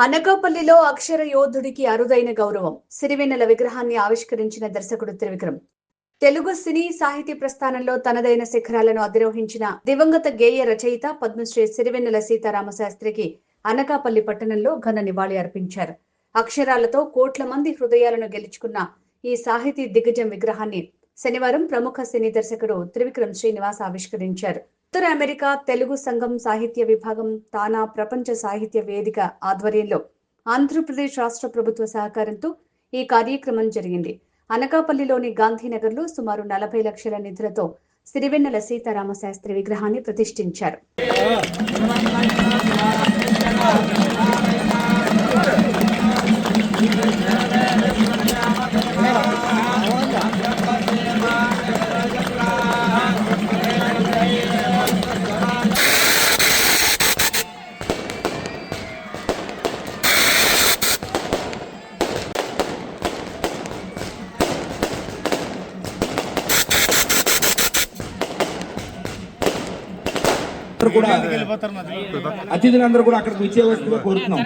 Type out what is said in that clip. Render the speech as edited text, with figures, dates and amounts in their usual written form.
అనకాపల్లిలో అక్షర యోధుడికి అరుదైన గౌరవం. సిరివెన్నెల విగ్రహాన్ని ఆవిష్కరించిన దర్శకుడు త్రివిక్రమ్. తెలుగు సినీ సాహితీ ప్రస్థానంలో తనదైన శిఖరాలను అధిరోహించిన దివంగత గేయ రచయిత పద్మశ్రీ సిరివెన్నెల సీతారామశాస్త్రికి అనకాపల్లి పట్టణంలో ఘన నివాళి అర్పించారు. అక్షరాలతో కోట్ల మంది హృదయాలను గెలుచుకున్న ఈ సాహితీ దిగ్గజం విగ్రహాన్ని శనివారం ప్రముఖ సినీ దర్శకుడు త్రివిక్రమ్ శ్రీనివాస్ ఆవిష్కరించారు. ఉత్తర అమెరికా తెలుగు సంఘం సాహిత్య విభాగం తానా ప్రపంచ సాహిత్య వేదిక ఆధ్వర్యంలో ఆంధ్రప్రదేశ్ రాష్ట్ర ప్రభుత్వ సహకారంతో ఈ కార్యక్రమం జరిగింది. అనకాపల్లిలోని గాంధీనగర్లో సుమారు 40 లక్షల నిధులతో సిరివెన్నెల సీతారామశాస్త్రి విగ్రహాన్ని ప్రతిష్ఠించారు. అతిథులందరూ కూడా అక్కడికి వచ్చే వస్తువుగా కోరుతున్నాం.